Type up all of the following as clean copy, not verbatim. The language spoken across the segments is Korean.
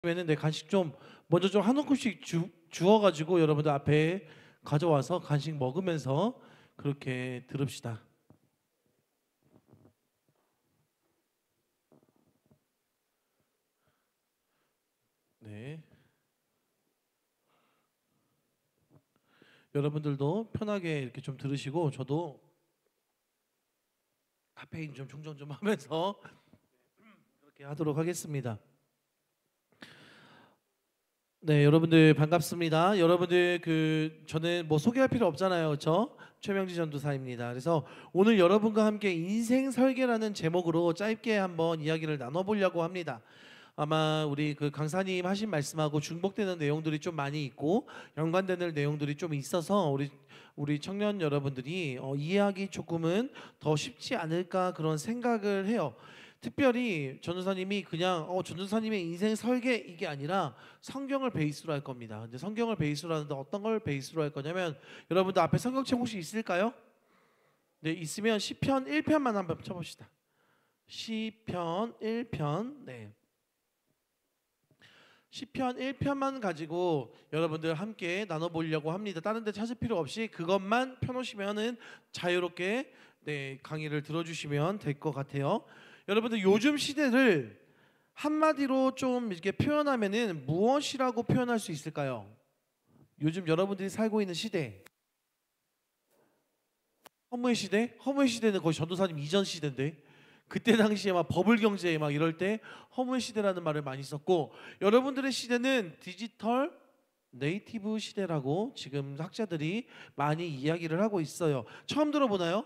그러면은 내 간식 좀 먼저 좀 한 움큼씩 주어가지고 여러분들 앞에 가져와서 간식 먹으면서 그렇게 들읍시다. 네, 여러분들도 편하게 이렇게 좀 들으시고 저도 카페인 좀 충전 좀 하면서 그렇게 하도록 하겠습니다. 네, 여러분들 반갑습니다. 여러분들 저는 뭐 소개할 필요 없잖아요, 그렇죠? 최명지 전도사입니다. 그래서 오늘 여러분과 함께 인생 설계라는 제목으로 짧게 한번 이야기를 나눠보려고 합니다. 아마 우리 그 강사님 하신 말씀하고 중복되는 내용들이 좀 많이 있고 연관되는 내용들이 좀 있어서 우리 청년 여러분들이 이해하기 조금은 더 쉽지 않을까 그런 생각을 해요. 특별히 전도사님이 그냥 전도사님의 인생 설계 이게 아니라 성경을 베이스로 할 겁니다. 근데 성경을 베이스로 하는데 어떤 걸 베이스로 할 거냐면 여러분들 앞에 성경책 혹시 있을까요? 네, 있으면 시편 1편만 한번 쳐봅시다. 시편 1편. 네. 시편 1편만 가지고 여러분들 함께 나눠보려고 합니다. 다른 데 찾을 필요 없이 그것만 펴놓으시면은 자유롭게 강의를 들어주시면 될 것 같아요. 여러분들 요즘 시대를 한마디로 좀 이렇게 표현하면은 무엇이라고 표현할 수 있을까요? 요즘 여러분들이 살고 있는 시대. 허무의 시대? 허무의 시대는 거의 전도사님 이전 시대인데 그때 당시에 막 버블 경제 막 이럴 때 허무의 시대라는 말을 많이 썼고 여러분들의 시대는 디지털 네이티브 시대라고 지금 학자들이 많이 이야기를 하고 있어요. 처음 들어보나요?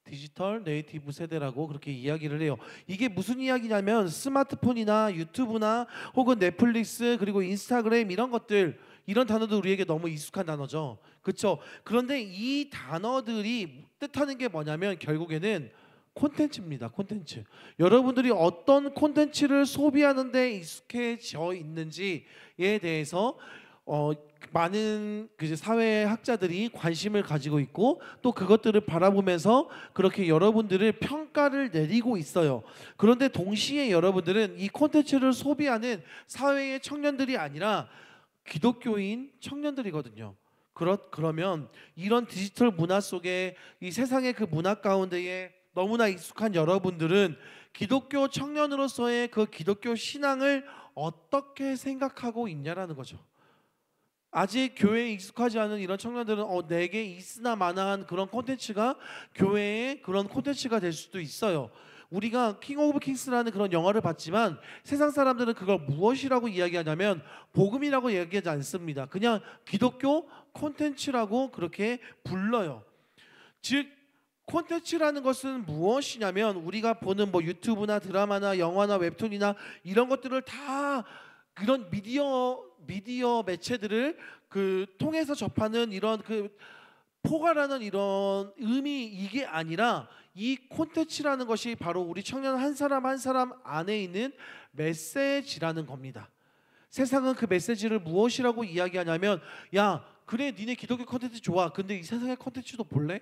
디지털 네이티브 세대라고 그렇게 이야기를 해요. 이게 무슨 이야기냐면 스마트폰이나 유튜브나 혹은 넷플릭스 그리고 인스타그램 이런 것들 이런 단어도 우리에게 너무 익숙한 단어죠. 그렇죠? 그런데 이 단어들이 뜻하는 게 뭐냐면 결국에는 콘텐츠입니다. 콘텐츠. 여러분들이 어떤 콘텐츠를 소비하는 데 익숙해져 있는지에 대해서 많은 사회학자들이 관심을 가지고 있고 또 그것들을 바라보면서 그렇게 여러분들을 평가를 내리고 있어요. 그런데 동시에 여러분들은 이 콘텐츠를 소비하는 사회의 청년들이 아니라 기독교인 청년들이거든요. 그러면 이런 디지털 문화 속에 이 세상의 그 문화 가운데에 너무나 익숙한 여러분들은 기독교 청년으로서의 그 기독교 신앙을 어떻게 생각하고 있냐라는 거죠. 아직 교회에 익숙하지 않은 이런 청년들은 내게 있으나 마나한 그런 콘텐츠가 교회의 그런 콘텐츠가 될 수도 있어요. 우리가 킹 오브 킹스라는 그런 영화를 봤지만 세상 사람들은 그걸 무엇이라고 이야기하냐면 복음이라고 이야기하지 않습니다. 그냥 기독교 콘텐츠라고 그렇게 불러요. 즉 콘텐츠라는 것은 무엇이냐면 우리가 보는 뭐 유튜브나 드라마나 영화나 웹툰이나 이런 것들을 다 그런 미디어 매체들을 통해서 접하는 이런 포괄하는 이런 의미 이게 아니라 이 콘텐츠라는 것이 바로 우리 청년 한 사람 한 사람 안에 있는 메시지라는 겁니다. 세상은 그 메시지를 무엇이라고 이야기하냐면 야 그래 니네 기독교 콘텐츠 좋아 근데 이 세상의 콘텐츠도 볼래?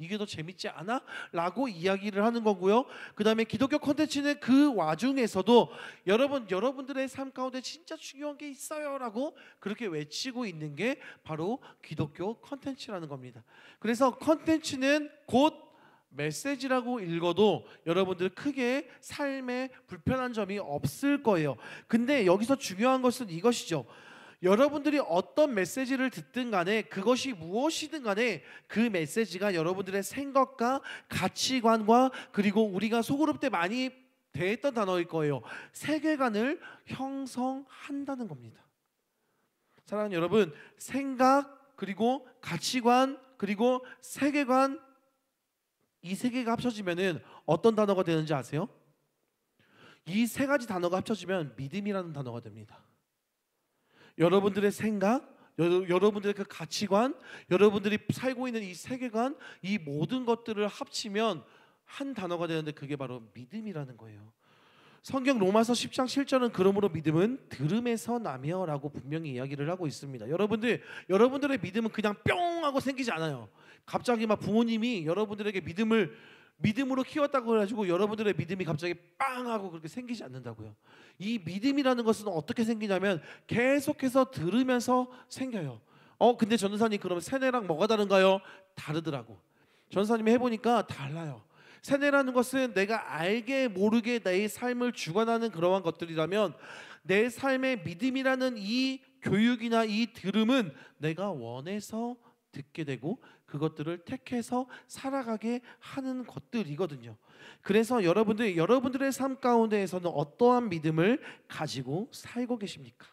이게 더 재밌지 않아? 라고 이야기를 하는 거고요. 그 다음에 기독교 콘텐츠는 그 와중에서도 여러분들의 삶 가운데 진짜 중요한 게 있어요 라고 그렇게 외치고 있는 게 바로 기독교 콘텐츠라는 겁니다. 그래서 콘텐츠는 곧 메시지라고 읽어도 여러분들 크게 삶에 불편한 점이 없을 거예요. 근데 여기서 중요한 것은 이것이죠. 여러분들이 어떤 메시지를 듣든 간에 그것이 무엇이든 간에 그 메시지가 여러분들의 생각과 가치관과 그리고 우리가 소그룹 때 많이 대했던 단어일 거예요. 세계관을 형성한다는 겁니다. 사랑하는 여러분, 생각 그리고 가치관 그리고 세계관 이 세 개가 합쳐지면은 어떤 단어가 되는지 아세요? 이 세 가지 단어가 합쳐지면 믿음이라는 단어가 됩니다. 여러분들의 생각, 여러분들의 그 가치관, 여러분들이 살고 있는 이 세계관, 이 모든 것들을 합치면 한 단어가 되는데 그게 바로 믿음이라는 거예요. 성경 로마서 10장 7절은 그러므로 믿음은 들음에서 나며라고 분명히 이야기를 하고 있습니다. 여러분들의 믿음은 그냥 뿅 하고 생기지 않아요. 갑자기 막 부모님이 여러분들에게 믿음을 믿음으로 키웠다고 해가지고 여러분들의 믿음이 갑자기 빵 하고 그렇게 생기지 않는다고요. 이 믿음이라는 것은 어떻게 생기냐면 계속해서 들으면서 생겨요. 근데 전도사님 그러면 세뇌랑 뭐가 다른가요? 다르더라고. 전도사님이 해보니까 달라요. 세뇌라는 것은 내가 알게 모르게 내 삶을 주관하는 그러한 것들이라면, 내 삶의 믿음이라는 이 교육이나 이 들음은 내가 원해서 듣게 되고 그것들을 택해서 살아가게 하는 것들이거든요. 그래서 여러분들의 삶 가운데에서는 어떠한 믿음을 가지고 살고 계십니까?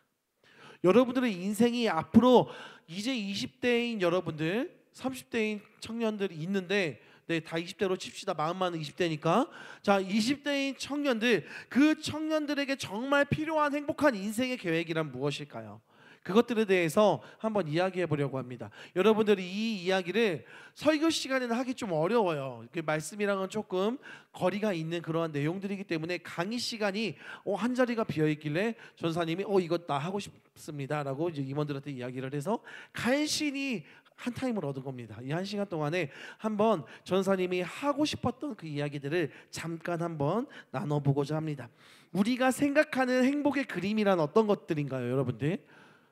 여러분들의 인생이 앞으로 이제 20대인 여러분들, 30대인 청년들이 있는데, 네, 다 20대로 칩시다. 마음만은 20대니까. 자, 20대인 청년들, 그 청년들에게 정말 필요한 행복한 인생의 계획이란 무엇일까요? 그것들에 대해서 한번 이야기해 보려고 합니다. 여러분들이 이 이야기를 설교 시간에는 하기 좀 어려워요. 그 말씀이랑은 조금 거리가 있는 그러한 내용들이기 때문에 강의 시간이 한 자리가 비어 있길래 전사님이 이거 나 하고 싶습니다라고 이제 임원들한테 이야기를 해서 간신히 한 타임을 얻은 겁니다. 이 한 시간 동안에 한번 전사님이 하고 싶었던 그 이야기들을 잠깐 한번 나눠보고자 합니다. 우리가 생각하는 행복의 그림이란 어떤 것들인가요, 여러분들?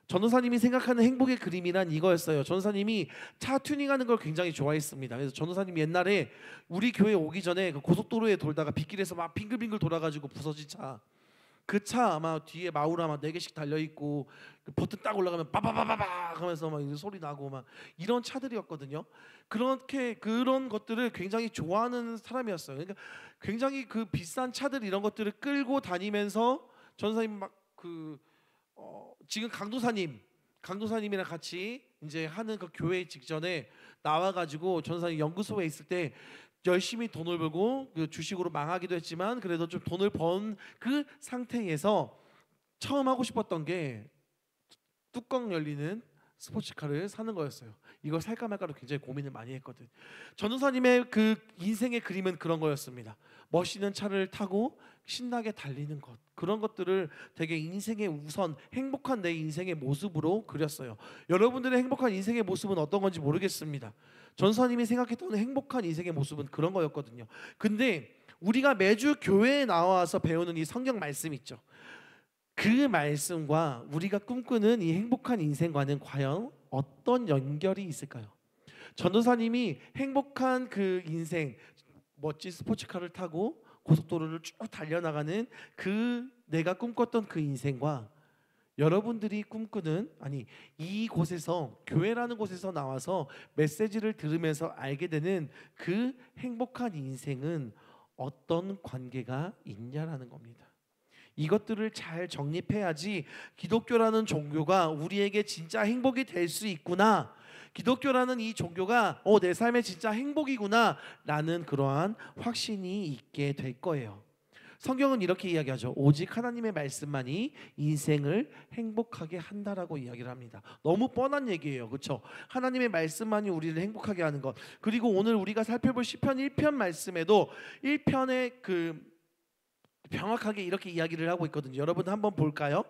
전도사님이 생각하는 행복의 그림이란 이거였어요. 전도사님이 차 튜닝하는 걸 굉장히 좋아했습니다. 그래서 전도사님이 옛날에 우리 교회 오기 전에 그 고속도로에 돌다가 빗길에서 막 빙글빙글 돌아가지고 부서진 차, 그 차 아마 뒤에 마우라 막 4개씩 달려있고 그 버튼 딱 올라가면 빠바바바바 하면서 막 소리 나고 막 이런 차들이었거든요. 그런 것들을 굉장히 좋아하는 사람이었어요. 그러니까 굉장히 그 비싼 차들 이런 것들을 끌고 다니면서 전도사님 지금 강도사님이랑 같이 이제 하는 그 교회 직전에 나와가지고 전도사님 연구소에 있을 때 열심히 돈을 벌고 그 주식으로 망하기도 했지만 그래도 좀 돈을 번 그 상태에서 처음 하고 싶었던 게 뚜껑 열리는 스포츠카를 사는 거였어요. 이걸 살까 말까로 굉장히 고민을 많이 했거든. 전도사님의 그 인생의 그림은 그런 거였습니다. 멋있는 차를 타고 신나게 달리는 것, 그런 것들을 되게 인생의 우선, 행복한 내 인생의 모습으로 그렸어요. 여러분들의 행복한 인생의 모습은 어떤 건지 모르겠습니다. 전도사님이 생각했던 행복한 인생의 모습은 그런 거였거든요. 근데 우리가 매주 교회에 나와서 배우는 이 성경 말씀 있죠. 그 말씀과 우리가 꿈꾸는 이 행복한 인생과는 과연 어떤 연결이 있을까요? 전도사님이 행복한 그 인생, 멋진 스포츠카를 타고 고속도로를 쭉 달려나가는 그 내가 꿈꿨던 그 인생과 여러분들이 꿈꾸는, 아니 이곳에서 교회라는 곳에서 나와서 메시지를 들으면서 알게 되는 그 행복한 인생은 어떤 관계가 있냐라는 겁니다. 이것들을 잘 정립해야지 기독교라는 종교가 우리에게 진짜 행복이 될 수 있구나, 기독교라는 이 종교가 내 삶의 진짜 행복이구나 라는 그러한 확신이 있게 될 거예요. 성경은 이렇게 이야기하죠. 오직 하나님의 말씀만이 인생을 행복하게 한다라고 이야기를 합니다. 너무 뻔한 얘기예요. 그렇죠? 하나님의 말씀만이 우리를 행복하게 하는 것. 그리고 오늘 우리가 살펴볼 시편 1편 말씀에도 1편에 명확하게 이렇게 이야기를 하고 있거든요. 여러분 한번 볼까요?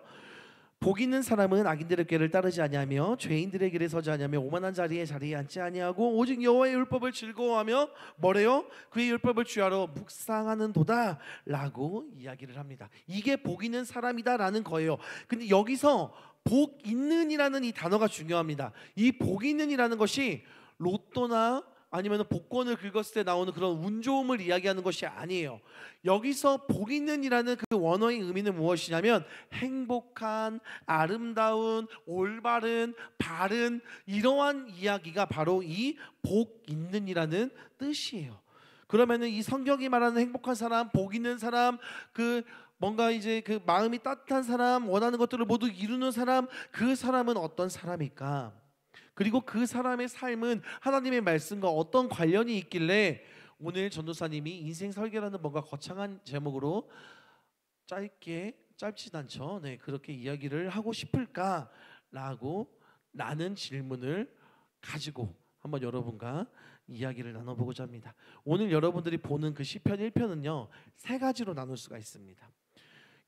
복 있는 사람은 악인들의 꾀를 따르지 아니하며 죄인들의 길에 서지 아니하며 오만한 자리에 앉지 아니하고 오직 여호와의 율법을 즐거워하며 뭐래요? 그의 율법을 주야로 묵상하는도다 라고 이야기를 합니다. 이게 복 있는 사람이다라는 거예요. 근데 여기서 복 있는이라는 이 단어가 중요합니다. 이 복 있는이라는 것이 로또나 아니면 복권을 긁었을 때 나오는 그런 운 좋음을 이야기하는 것이 아니에요. 여기서 복 있는이라는 그 원어의 의미는 무엇이냐면 행복한, 아름다운, 올바른, 바른, 이러한 이야기가 바로 이 복 있는이라는 뜻이에요. 그러면은 이 성경이 말하는 행복한 사람, 복 있는 사람, 뭔가 이제 그 마음이 따뜻한 사람, 원하는 것들을 모두 이루는 사람, 그 사람은 어떤 사람일까? 그리고 그 사람의 삶은 하나님의 말씀과 어떤 관련이 있길래 오늘 전도사님이 인생 설계라는 뭔가 거창한 제목으로 짧진 않죠. 네, 그렇게 이야기를 하고 싶을까라고 라는 질문을 가지고 한번 여러분과 이야기를 나눠보고자 합니다. 오늘 여러분들이 보는 그 시편 1편은요 3가지로 나눌 수가 있습니다.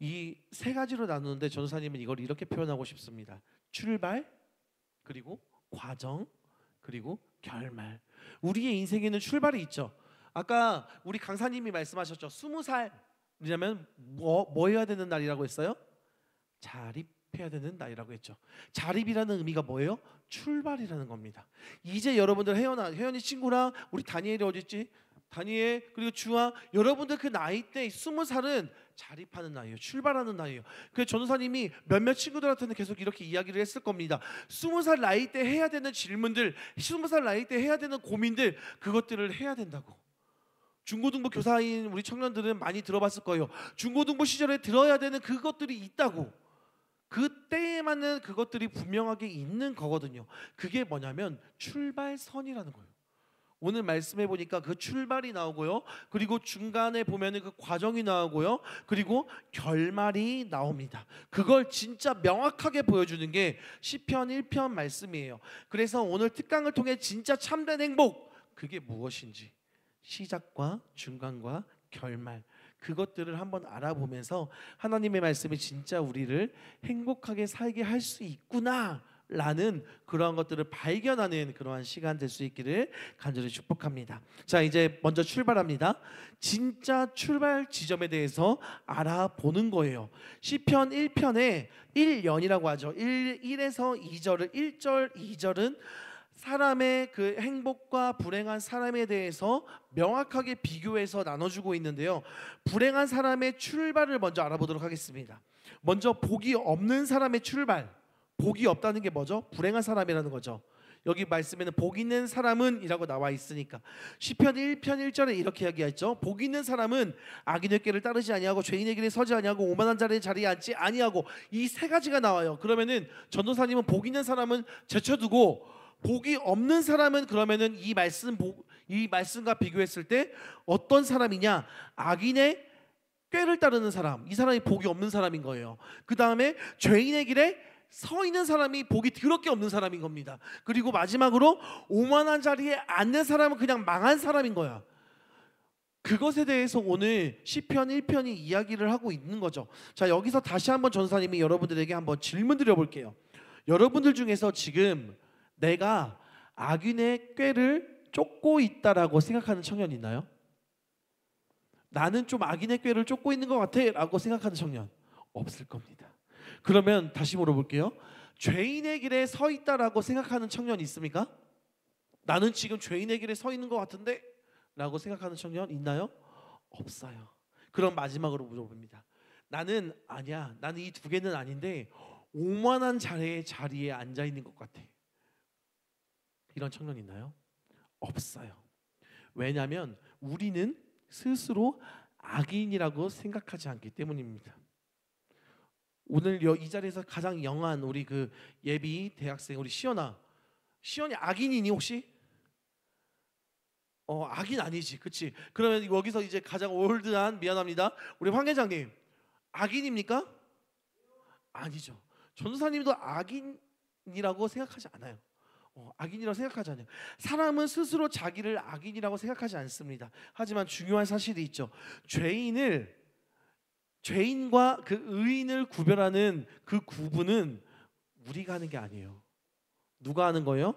이 3가지로 나누는데 전도사님은 이걸 이렇게 표현하고 싶습니다. 출발, 그리고 과정, 그리고 결말. 우리의 인생에는 출발이 있죠. 아까 우리 강사님이 말씀하셨죠. 20살이냐면 뭐 해야 되는 날이라고 했어요? 자립해야 되는 날이라고 했죠. 자립이라는 의미가 뭐예요? 출발이라는 겁니다. 이제 여러분들 혜연이 친구랑 우리 다니엘이 어디 있지? 다니엘 그리고 주아, 여러분들 그 나이 때 20살은 자립하는 나이에요. 출발하는 나이에요. 그래서 전도사님이 몇몇 친구들한테는 계속 이렇게 이야기를 했을 겁니다. 20살 나이 때 해야 되는 질문들, 20살 나이 때 해야 되는 고민들, 그것들을 해야 된다고. 중고등부 교사인 우리 청년들은 많이 들어봤을 거예요. 중고등부 시절에 들어야 되는 그것들이 있다고. 그때에만은 그것들이 분명하게 있는 거거든요. 그게 뭐냐면 출발선이라는 거예요. 오늘 말씀해 보니까 그 출발이 나오고요. 그리고 중간에 보면은 그 과정이 나오고요. 그리고 결말이 나옵니다. 그걸 진짜 명확하게 보여주는 게 시편 1편 말씀이에요. 그래서 오늘 특강을 통해 진짜 참된 행복, 그게 무엇인지 시작과 중간과 결말, 그것들을 한번 알아보면서 하나님의 말씀이 진짜 우리를 행복하게 살게 할 수 있구나 라는 그러한 것들을 발견하는 그러한 시간 될 수 있기를 간절히 축복합니다. 자, 이제 먼저 출발합니다. 진짜 출발 지점에 대해서 알아보는 거예요. 시편 1편에 1연이라고 하죠. 1에서 2절을 1절, 2절은 사람의 그 행복과 불행한 사람에 대해서 명확하게 비교해서 나눠주고 있는데요. 불행한 사람의 출발을 먼저 알아보도록 하겠습니다. 먼저 복이 없는 사람의 출발. 복이 없다는 게 뭐죠? 불행한 사람이라는 거죠. 여기 말씀에는 복 있는 사람은 이라고 나와 있으니까 시편 1편 1절에 이렇게 이야기했죠. 복 있는 사람은 악인의 꾀를 따르지 아니하고 죄인의 길에 서지 아니하고 오만한 자리에 앉지 아니하고, 이 세 가지가 나와요. 그러면은 전도사님은 복 있는 사람은 제쳐두고 복이 없는 사람은 그러면은 이 말씀과 비교했을 때 어떤 사람이냐? 악인의 꾀를 따르는 사람, 이 사람이 복이 없는 사람인 거예요. 그 다음에 죄인의 길에 서 있는 사람이 복이 더럽게 없는 사람인 겁니다. 그리고 마지막으로 오만한 자리에 앉는 사람은 그냥 망한 사람인 거야. 그것에 대해서 오늘 시편 1편이 이야기를 하고 있는 거죠. 자, 여기서 다시 한번 전사님이 여러분들에게 한번 질문 드려볼게요. 여러분들 중에서 지금 내가 악인의 꾀를 쫓고 있다라고 생각하는 청년 있나요? 나는 좀 악인의 꾀를 쫓고 있는 것 같아 라고 생각하는 청년 없을 겁니다. 그러면 다시 물어볼게요. 죄인의 길에 서 있다라고 생각하는 청년 있습니까? 나는 지금 죄인의 길에 서 있는 것 같은데 라고 생각하는 청년 있나요? 없어요. 그럼 마지막으로 물어봅니다. 나는 아니야. 나는 이 두 개는 아닌데 오만한 자리에 앉아 있는 것 같아. 이런 청년 있나요? 없어요. 왜냐하면 우리는 스스로 악인이라고 생각하지 않기 때문입니다. 오늘 이 자리에서 가장 영한 우리 그 예비 대학생 우리 시연이 악인이니 혹시? 악인 아니지, 그치? 그러면 여기서 이제 가장 올드한, 미안합니다, 우리 황 회장님 악인입니까? 아니죠. 전도사님도 악인이라고 생각하지 않아요. 악인이라고 생각하지 않아요. 사람은 스스로 자기를 악인이라고 생각하지 않습니다. 하지만 중요한 사실이 있죠. 죄인과 그 의인을 구별하는 그 구분은 우리가 하는 게 아니에요. 누가 하는 거예요?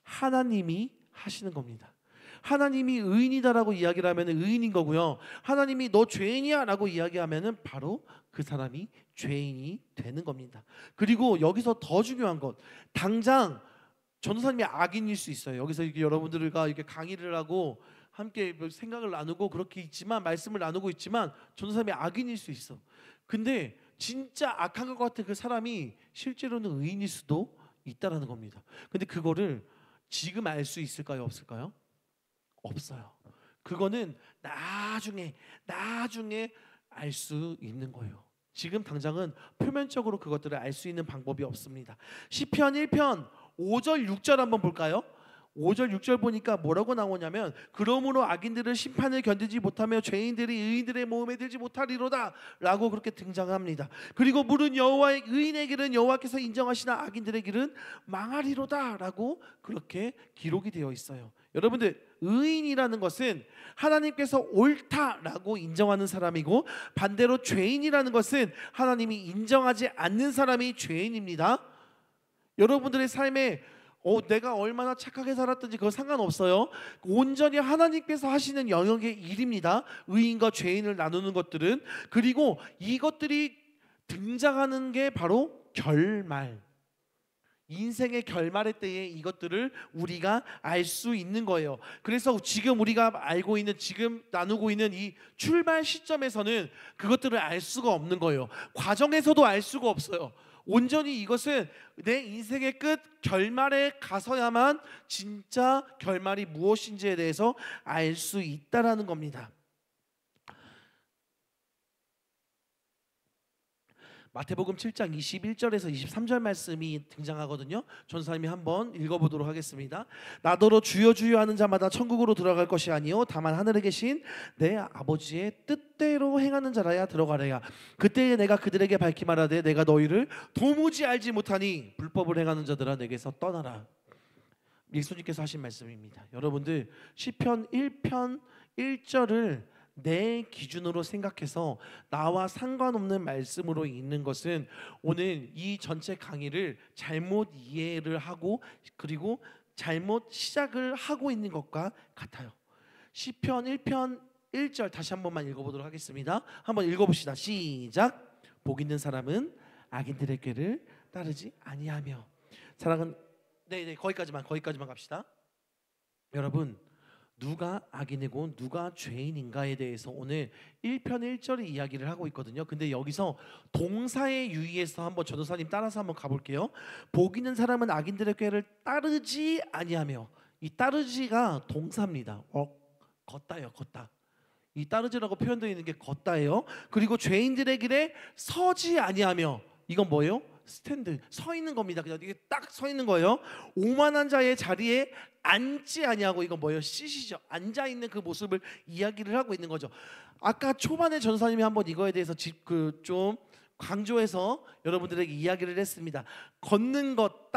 하나님이 하시는 겁니다. 하나님이 의인이다라고 이야기를 하면 의인인 거고요. 하나님이 너 죄인이야 라고 이야기하면 바로 그 사람이 죄인이 되는 겁니다. 그리고 여기서 더 중요한 것, 당장 전도사님이 악인일 수 있어요. 여기서 이렇게 여러분들과 이렇게 강의를 하고 함께 생각을 나누고 그렇게 있지만, 말씀을 나누고 있지만 전도사님이 악인일 수 있어. 근데 진짜 악한 것 같은 그 사람이 실제로는 의인일 수도 있다라는 겁니다. 근데 그거를 지금 알 수 있을까요? 없을까요? 없어요. 그거는 나중에 알 수 있는 거예요. 지금 당장은 표면적으로 그것들을 알 수 있는 방법이 없습니다. 시편 1편 5절 6절 한번 볼까요? 5절 6절 보니까 뭐라고 나오냐면, 그러므로 악인들은 심판을 견디지 못하며 죄인들이 의인들의 모험에 들지 못하리로다 라고 그렇게 등장합니다. 그리고 물은 여호와의 의인의 길은 여호와께서 인정하시나 악인들의 길은 망하리로다 라고 그렇게 기록이 되어 있어요. 여러분들, 의인이라는 것은 하나님께서 옳다라고 인정하는 사람이고, 반대로 죄인이라는 것은 하나님이 인정하지 않는 사람이 죄인입니다. 여러분들의 삶에 내가 얼마나 착하게 살았든지 그거 상관없어요. 온전히 하나님께서 하시는 영역의 일입니다. 의인과 죄인을 나누는 것들은. 그리고 이것들이 등장하는 게 바로 결말, 인생의 결말의 때에 이것들을 우리가 알 수 있는 거예요. 그래서 지금 우리가 알고 있는, 지금 나누고 있는 이 출발 시점에서는 그것들을 알 수가 없는 거예요. 과정에서도 알 수가 없어요. 온전히 이것은 내 인생의 끝, 결말에 가서야만 진짜 결말이 무엇인지에 대해서 알 수 있다라는 겁니다. 마태복음 7장 21절에서 23절 말씀이 등장하거든요. 전사님이 한번 읽어보도록 하겠습니다. 나더러 주여 주여 하는 자마다 천국으로 들어갈 것이 아니요 다만 하늘에 계신 내 아버지의 뜻대로 행하는 자라야 들어가래야. 그때에 내가 그들에게 밝히 말하되 내가 너희를 도무지 알지 못하니 불법을 행하는 자들아 내게서 떠나라. 예수님께서 하신 말씀입니다. 여러분들 시편 1편 1절을 내 기준으로 생각해서 나와 상관없는 말씀으로 읽는 것은 오늘 이 전체 강의를 잘못 이해를 하고 그리고 잘못 시작을 하고 있는 것과 같아요. 시편 1편 1절 다시 한 번만 읽어보도록 하겠습니다. 한번 읽어봅시다. 시작. 복 있는 사람은 악인들의 꾀를 따르지 아니하며. 사랑은 거기까지만 갑시다. 여러분, 누가 악인이고 누가 죄인인가에 대해서 오늘 1편 1절의 이야기를 하고 있거든요. 근데 여기서 동사에 유의해서 한번 전도사님 따라서 한번 가볼게요. 복 있는 사람은 악인들의 꾀를 따르지 아니하며. 이 따르지가 동사입니다. 걷다요, 걷다. 이 따르지라고 표현되어 있는 게 걷다예요. 그리고 죄인들의 길에 서지 아니하며. 이건 뭐예요? 스탠드, 서 있는 겁니다. 그냥 이게 딱 서 있는 거예요. 오만한 자의 자리에 앉지 아니하고. 이건 뭐예요? 시시죠. 앉아 있는 그 모습을 이야기를 하고 있는 거죠. 아까 초반에 전사님이 한번 이거에 대해서 좀 강조해서 여러분들에게 이야기를 했습니다. 걷는 것,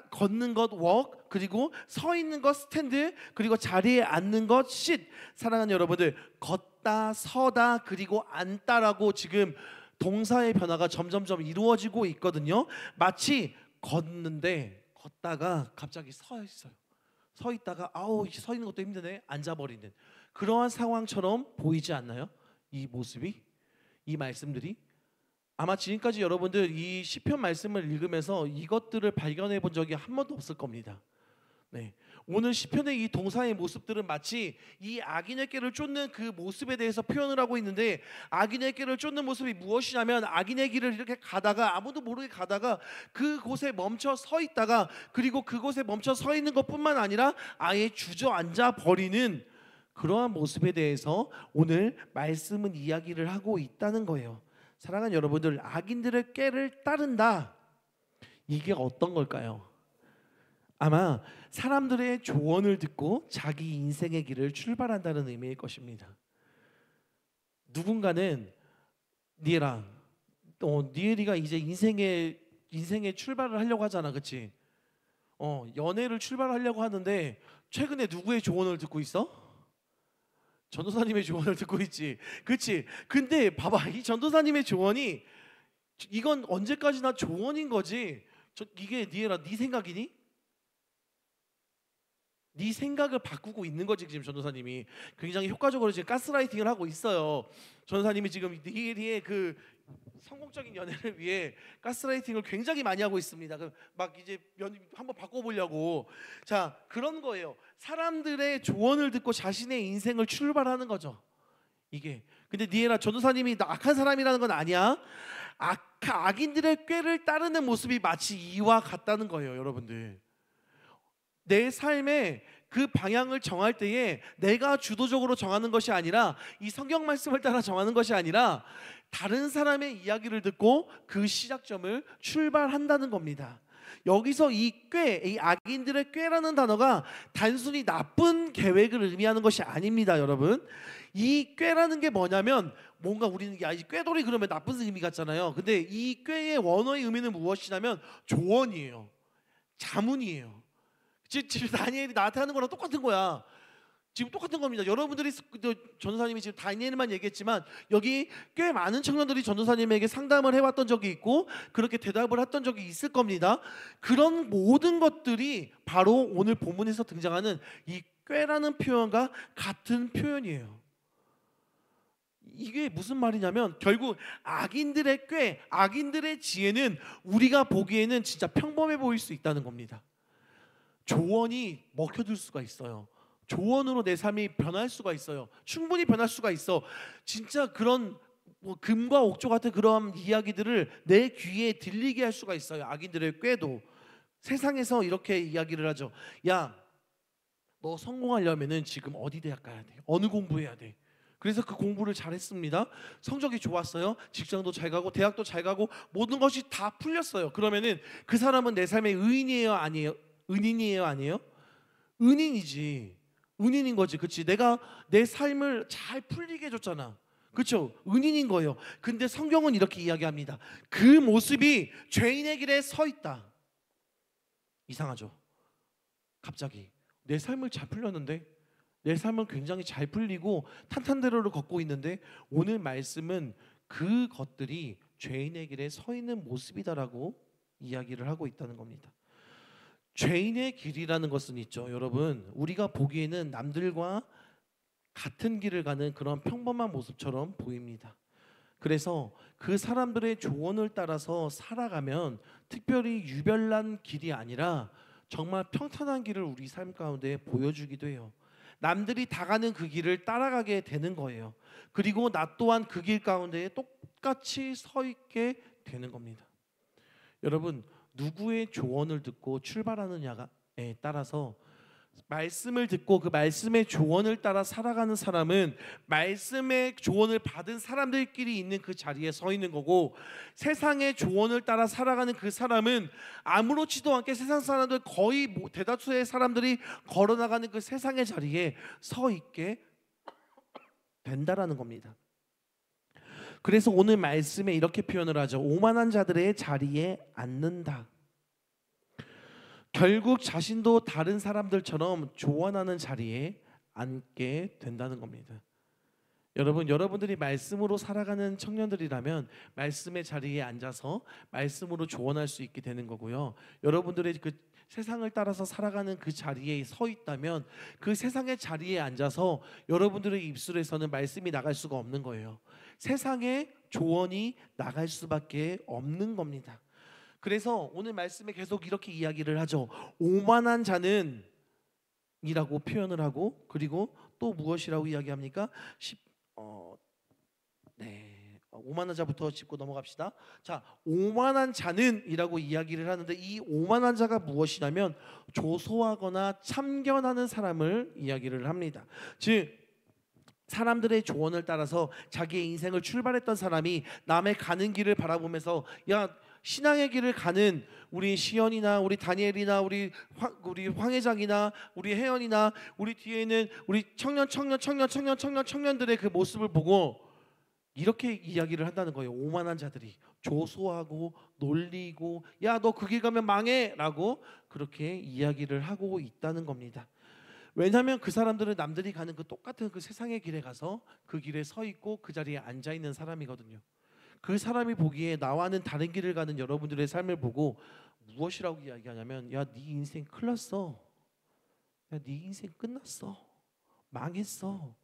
걷는 것 walk, 그리고 서 있는 것 스탠드, 그리고 자리에 앉는 것 sit. 사랑하는 여러분들, 걷다, 서다, 그리고 앉다라고 지금 동사의 변화가 점점점 이루어지고 있거든요. 마치 걷다가 갑자기 서 있어요. 서 있다가 서 있는 것도 힘드네, 앉아버리는 그러한 상황처럼 보이지 않나요? 이 모습이, 이 말씀들이. 아마 지금까지 여러분들 이 시편 말씀을 읽으면서 이것들을 발견해 본 적이 한 번도 없을 겁니다. 네. 오늘 시편의 이 동사의 모습들은 마치 이 악인의 꾀를 쫓는 그 모습에 대해서 표현을 하고 있는데, 악인의 꾀를 쫓는 모습이 무엇이냐면 악인의 길을 이렇게 가다가 아무도 모르게 가다가 그곳에 멈춰 서 있다가, 그리고 그곳에 멈춰 서 있는 것뿐만 아니라 아예 주저앉아 버리는 그러한 모습에 대해서 오늘 말씀은 이야기를 하고 있다는 거예요. 사랑하는 여러분들, 악인들의 꾀를 따른다, 이게 어떤 걸까요? 아마 사람들의 조언을 듣고 자기 인생의 길을 출발한다는 의미일 것입니다. 누군가는 니엘이가 이제 인생의 출발을 하려고 하잖아, 그렇지? 연애를 출발하려고 하는데 최근에 누구의 조언을 듣고 있어? 전도사님의 조언을 듣고 있지, 그렇지? 근데 봐봐, 이 전도사님의 조언이 이건 언제까지나 조언인 거지. 이게 니엘아, 네 생각이니? 네 생각을 바꾸고 있는 거지. 지금 전도사님이 굉장히 효과적으로 지금 가스라이팅을 하고 있어요. 전도사님이 지금 니엘이의 그 성공적인 연애를 위해 가스라이팅을 굉장히 많이 하고 있습니다. 막 이제 한번 바꿔보려고. 자, 그런 거예요. 사람들의 조언을 듣고 자신의 인생을 출발하는 거죠, 이게. 근데 니엘아, 전도사님이 악한 사람이라는 건 아니야. 악인들의 꾀를 따르는 모습이 마치 이와 같다는 거예요, 여러분들. 내 삶의 그 방향을 정할 때에 내가 주도적으로 정하는 것이 아니라, 이 성경 말씀을 따라 정하는 것이 아니라 다른 사람의 이야기를 듣고 그 시작점을 출발한다는 겁니다. 여기서 이 악인들의 꾀라는 단어가 단순히 나쁜 계획을 의미하는 것이 아닙니다, 여러분. 이 꾀라는 게 뭐냐면, 뭔가 우리는 이 꾀돌이 그러면 나쁜 의미 같잖아요. 근데 이 꾀의 원어의 의미는 무엇이냐면 조언이에요, 자문이에요. 지금 다니엘이 나한테 하는 거랑 똑같은 거야. 지금 똑같은 겁니다. 여러분들이 전도사님이 지금 다니엘만 얘기했지만 여기 꽤 많은 청년들이 전도사님에게 상담을 해왔던 적이 있고 그렇게 대답을 했던 적이 있을 겁니다. 그런 모든 것들이 바로 오늘 본문에서 등장하는 이 꾀라는 표현과 같은 표현이에요. 이게 무슨 말이냐면 결국 악인들의 꾀, 악인들의 지혜는 우리가 보기에는 진짜 평범해 보일 수 있다는 겁니다. 조언이 먹혀들 수가 있어요. 조언으로 내 삶이 변할 수가 있어요. 충분히 변할 수가 있어. 진짜 그런 뭐 금과 옥조 같은 그런 이야기들을 내 귀에 들리게 할 수가 있어요. 악인들의 꾀도. 세상에서 이렇게 이야기를 하죠. 야, 너 성공하려면은 지금 어디 대학 가야 돼? 어느 공부해야 돼? 그래서 그 공부를 잘했습니다. 성적이 좋았어요. 직장도 잘 가고 대학도 잘 가고 모든 것이 다 풀렸어요. 그러면은 그 사람은 내 삶의 의인이에요, 아니에요? 은인이에요, 아니에요? 은인이지. 은인인 거지. 그치? 내가 내 삶을 잘 풀리게 해줬잖아. 그렇죠? 은인인 거예요. 근데 성경은 이렇게 이야기합니다. 그 모습이 죄인의 길에 서 있다. 이상하죠? 갑자기 내 삶을 잘 풀렸는데, 내 삶은 굉장히 잘 풀리고 탄탄대로를 걷고 있는데 오늘 말씀은 그 것들이 죄인의 길에 서 있는 모습이다라고 이야기를 하고 있다는 겁니다. 죄인의 길이라는 것은 있죠, 여러분. 우리가 보기에는 남들과 같은 길을 가는 그런 평범한 모습처럼 보입니다. 그래서 그 사람들의 조언을 따라서 살아가면 특별히 유별난 길이 아니라 정말 평탄한 길을 우리 삶 가운데 보여주기도 해요. 남들이 다 가는 그 길을 따라가게 되는 거예요. 그리고 나 또한 그 길 가운데 똑같이 서 있게 되는 겁니다. 여러분, 누구의 조언을 듣고 출발하느냐에 따라서 말씀을 듣고 그 말씀의 조언을 따라 살아가는 사람은 말씀의 조언을 받은 사람들끼리 있는 그 자리에 서 있는 거고, 세상의 조언을 따라 살아가는 그 사람은 아무렇지도 않게 세상 사람들 거의 대다수의 사람들이 걸어나가는 그 세상의 자리에 서 있게 된다라는 겁니다. 그래서 오늘 말씀에 이렇게 표현을 하죠. 오만한 자들의 자리에 앉는다. 결국 자신도 다른 사람들처럼 조언하는 자리에 앉게 된다는 겁니다. 여러분, 여러분들이 말씀으로 살아가는 청년들이라면 말씀의 자리에 앉아서 말씀으로 조언할 수 있게 되는 거고요. 여러분들의 그 세상을 따라서 살아가는 그 자리에 서 있다면 그 세상의 자리에 앉아서 여러분들의 입술에서는 말씀이 나갈 수가 없는 거예요. 세상의 조언이 나갈 수밖에 없는 겁니다. 그래서 오늘 말씀에 계속 이렇게 이야기를 하죠. 오만한 자는 이라고 표현을 하고, 그리고 또 무엇이라고 이야기합니까? 오만한 자부터 짚고 넘어갑시다. 자, 오만한 자는 이라고 이야기를 하는데, 이 오만한 자가 무엇이냐면 조소하거나 참견하는 사람을 이야기를 합니다. 즉 사람들의 조언을 따라서 자기의 인생을 출발했던 사람이 남의 가는 길을 바라보면서, 야, 신앙의 길을 가는 우리 시연이나 우리 다니엘이나 우리 황 회장이나 우리 혜연이나 우리 뒤에는 우리 청년들의 그 모습을 보고 이렇게 이야기를 한다는 거예요. 오만한 자들이 조소하고 놀리고, 야, 너 그 길 가면 망해 라고 그렇게 이야기를 하고 있다는 겁니다. 왜냐하면 그 사람들은 남들이 가는 그 똑같은 그 세상의 길에 가서 그 길에 서 있고 그 자리에 앉아 있는 사람이거든요. 그 사람이 보기에 나와는 다른 길을 가는 여러분들의 삶을 보고 무엇이라고 이야기하냐면, 야, 네 인생 큰일 났어. 야, 네 인생 끝났어. 망했어.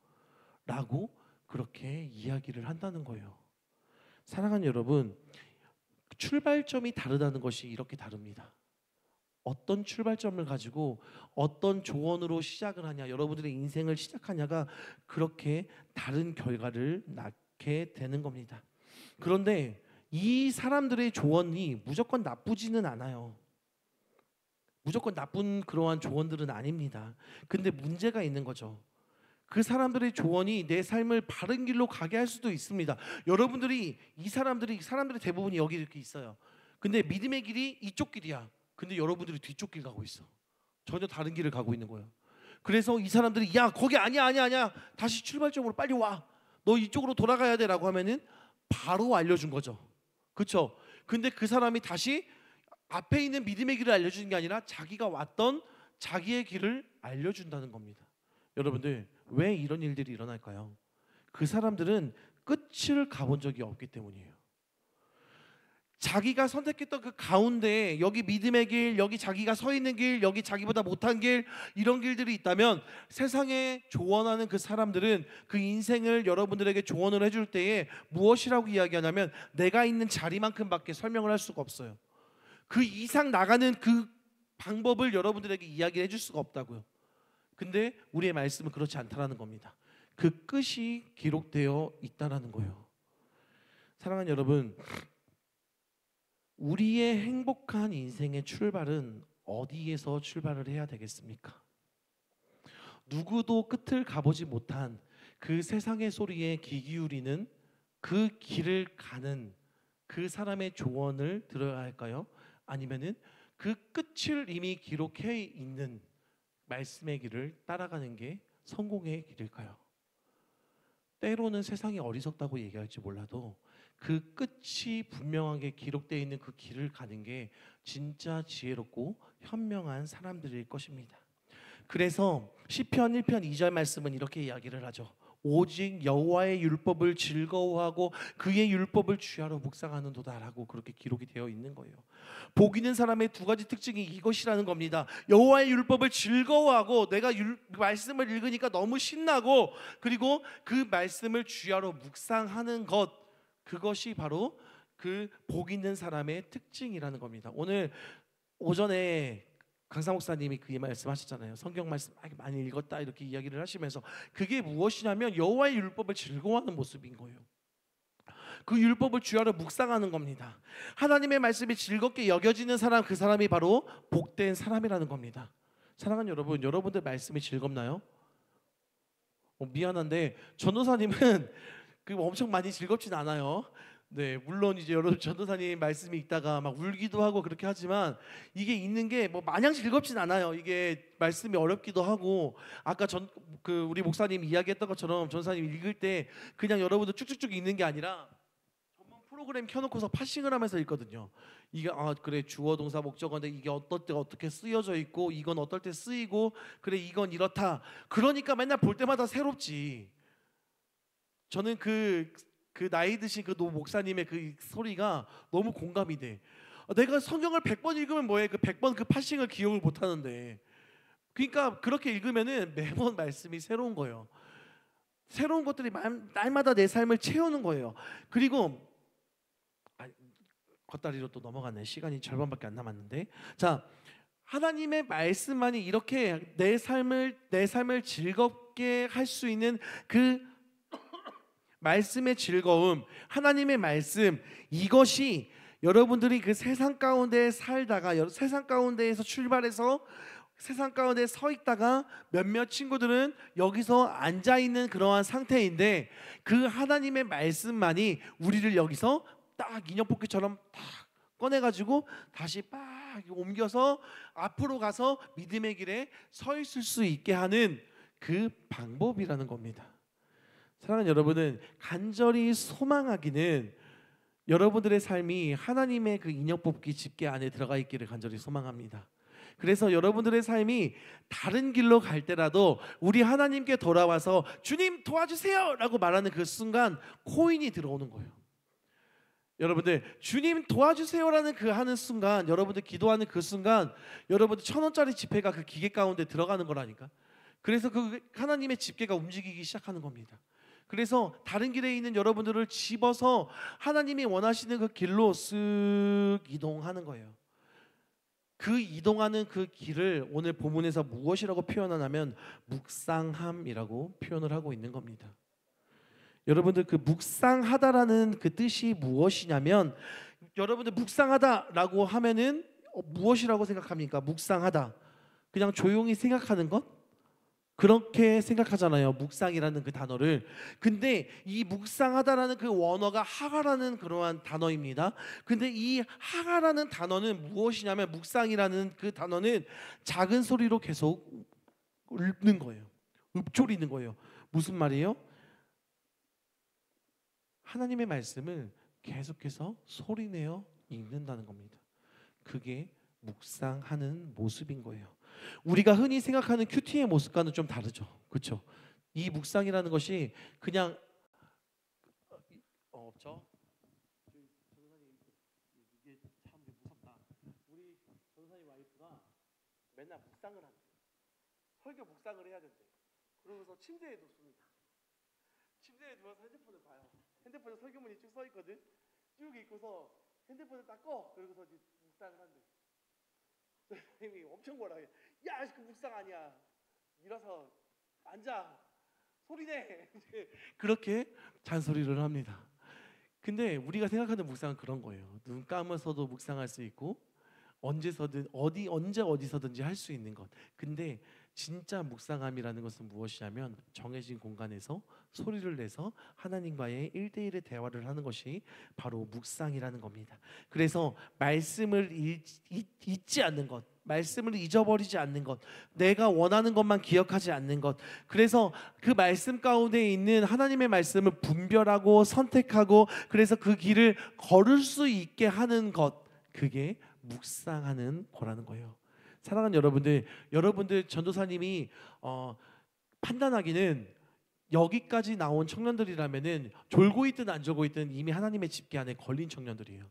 라고 그렇게 이야기를 한다는 거예요. 사랑하는 여러분, 출발점이 다르다는 것이 이렇게 다릅니다. 어떤 출발점을 가지고 어떤 조언으로 시작을 하냐, 여러분들의 인생을 시작하냐가 그렇게 다른 결과를 낳게 되는 겁니다. 그런데 이 사람들의 조언이 무조건 나쁘지는 않아요. 무조건 나쁜 그러한 조언들은 아닙니다. 근데 문제가 있는 거죠. 그 사람들의 조언이 내 삶을 바른 길로 가게 할 수도 있습니다. 여러분들이 사람들의 대부분이 여기 이렇게 있어요. 근데 믿음의 길이 이쪽 길이야. 근데 여러분들이 뒤쪽 길 가고 있어. 전혀 다른 길을 가고 있는 거예요. 그래서 이 사람들이, 야, 거기 아니야. 다시 출발점으로 빨리 와. 너 이쪽으로 돌아가야 돼 라고 하면은 바로 알려준 거죠. 그렇죠? 근데 그 사람이 다시 앞에 있는 믿음의 길을 알려주는 게 아니라 자기가 왔던 자기의 길을 알려준다는 겁니다. 여러분들 왜 이런 일들이 일어날까요? 그 사람들은 끝을 가본 적이 없기 때문이에요. 자기가 선택했던 그 가운데 여기 믿음의 길, 여기 자기가 서 있는 길, 여기 자기보다 못한 길, 이런 길들이 있다면 세상에 조언하는 그 사람들은 그 인생을 여러분들에게 조언을 해줄 때에 무엇이라고 이야기하냐면 내가 있는 자리만큼밖에 설명을 할 수가 없어요. 그 이상 나가는 그 방법을 여러분들에게 이야기해 줄 수가 없다고요. 근데 우리의 말씀은 그렇지 않다라는 겁니다. 그 끝이 기록되어 있다라는 거예요. 사랑하는 여러분, 우리의 행복한 인생의 출발은 어디에서 출발을 해야 되겠습니까? 누구도 끝을 가보지 못한 그 세상의 소리에 귀 기울이는 그 길을 가는 그 사람의 조언을 들어야 할까요? 아니면은 그 끝을 이미 기록해 있는 말씀의 길을 따라가는 게 성공의 길일까요? 때로는 세상이 어리석다고 얘기할지 몰라도 그 끝이 분명하게 기록되어 있는 그 길을 가는 게 진짜 지혜롭고 현명한 사람들일 것입니다. 그래서 시편 1편 2절 말씀은 이렇게 이야기를 하죠. 오직 여호와의 율법을 즐거워하고 그의 율법을 주야로 묵상하는도다라고 그렇게 기록이 되어 있는 거예요. 복 있는 사람의 두 가지 특징이 이것이라는 겁니다. 여호와의 율법을 즐거워하고 내가 말씀을 읽으니까 너무 신나고 그리고 그 말씀을 주야로 묵상하는 것, 그것이 바로 그 복 있는 사람의 특징이라는 겁니다. 오늘 오전에 강사 목사님이 그 말씀하셨잖아요. 성경 말씀 많이 읽었다 이렇게 이야기를 하시면서 그게 무엇이냐면 여호와의 율법을 즐거워하는 모습인 거예요. 그 율법을 주야로 묵상하는 겁니다. 하나님의 말씀이 즐겁게 여겨지는 사람, 그 사람이 바로 복된 사람이라는 겁니다. 사랑하는 여러분, 여러분들 말씀이 즐겁나요? 미안한데 전도사님은 그 엄청 많이 즐겁진 않아요. 네, 물론 이제 여러분 전도사님 말씀이 있다가 막 울기도 하고 그렇게 하지만 이게 있는 게 뭐 마냥 즐겁진 않아요. 이게 말씀이 어렵기도 하고 아까 그 우리 목사님 이야기했던 것처럼 전도사님 읽을 때 그냥 여러분들 쭉쭉쭉 읽는 게 아니라 전문 프로그램 켜놓고서 파싱을 하면서 읽거든요. 이게 그래 주어 동사 목적어인데 이게 어떨 때 어떻게 쓰여져 있고 이건 어떨 때 쓰이고 그래 이건 이렇다. 그러니까 맨날 볼 때마다 새롭지. 저는 그 나이 드신 그 노 목사님의 그 소리가 너무 공감이 돼. 내가 성경을 100번 읽으면 뭐해? 그 100번 그 파싱을 기억을 못 하는데. 그러니까 그렇게 읽으면은 매번 말씀이 새로운 거예요. 새로운 것들이 날마다 내 삶을 채우는 거예요. 그리고 겉다리로 또 넘어가네. 시간이 절반밖에 안 남았는데. 자, 하나님의 말씀만이 이렇게 내 삶을 즐겁게 할 수 있는 그 말씀의 즐거움, 하나님의 말씀, 이것이 여러분들이 그 세상 가운데 살다가 세상 가운데에서 출발해서 세상 가운데 서 있다가 몇몇 친구들은 여기서 앉아 있는 그러한 상태인데 그 하나님의 말씀만이 우리를 여기서 딱 인형 뽑기처럼 딱 꺼내가지고 다시 막 옮겨서 앞으로 가서 믿음의 길에 서 있을 수 있게 하는 그 방법이라는 겁니다. 사랑하는 여러분은 간절히 소망하기는 여러분들의 삶이 하나님의 그 인형 뽑기 집게 안에 들어가 있기를 간절히 소망합니다. 그래서 여러분들의 삶이 다른 길로 갈 때라도 우리 하나님께 돌아와서 주님 도와주세요 라고 말하는 그 순간 코인이 들어오는 거예요. 여러분들 주님 도와주세요라는 그 하는 순간, 여러분들 기도하는 그 순간 여러분들 1,000원짜리 지폐가 그 기계 가운데 들어가는 거라니까. 그래서 그 하나님의 집게가 움직이기 시작하는 겁니다. 그래서 다른 길에 있는 여러분들을 집어서 하나님이 원하시는 그 길로 쓱 이동하는 거예요. 그 이동하는 그 길을 오늘 본문에서 무엇이라고 표현하냐면 묵상함이라고 표현을 하고 있는 겁니다. 여러분들 그 묵상하다라는 그 뜻이 무엇이냐면 여러분들 묵상하다라고 하면은 무엇이라고 생각합니까? 묵상하다. 그냥 조용히 생각하는 것? 그렇게 생각하잖아요. 묵상이라는 그 단어를. 근데 이 묵상하다라는 그 원어가 하가라는 그러한 단어입니다. 근데 이 하가라는 단어는 무엇이냐면 묵상이라는 그 단어는 작은 소리로 계속 읊는 거예요. 읊조리는 거예요. 무슨 말이에요? 하나님의 말씀을 계속해서 소리내어 읽는다는 겁니다. 그게 묵상하는 모습인 거예요. 우리가 흔히 생각하는 큐티의 모습과는 좀 다르죠. 그렇죠? 이 묵상이라는 것이 그냥 없죠. 이게 참 무섭다. 우리 전사님 와이프가 맨날 묵상을 한대. 설교 묵상을 해야 된대. 그러면서 침대에 눕습니다. 침대에 누워서 핸드폰을 봐요. 핸드폰에 설교문이 쭉 써 있거든. 쭉 읽고서 핸드폰을 딱 꺼. 그러고서 묵상을 한대. 선생님이 엄청 뭐라 해. 야, 그 묵상 아니야. 일어서 앉아. 소리내. 그렇게 잔소리를 합니다. 근데 우리가 생각하는 묵상은 그런 거예요. 눈 감아서도 묵상할 수 있고 언제서든 언제 어디서든지 할 수 있는 것. 근데 진짜 묵상함이라는 것은 무엇이냐면 정해진 공간에서 소리를 내서 하나님과의 1대1의 대화를 하는 것이 바로 묵상이라는 겁니다. 그래서 말씀을 잊지 않는 것, 말씀을 잊어버리지 않는 것, 내가 원하는 것만 기억하지 않는 것. 그래서 그 말씀 가운데 있는 하나님의 말씀을 분별하고 선택하고 그래서 그 길을 걸을 수 있게 하는 것, 그게 묵상하는 거라는 거예요. 사랑하는 여러분들 전도사님이 판단하기는 여기까지 나온 청년들이라면은 졸고 있든 안 졸고 있든 이미 하나님의 집계 안에 걸린 청년들이에요.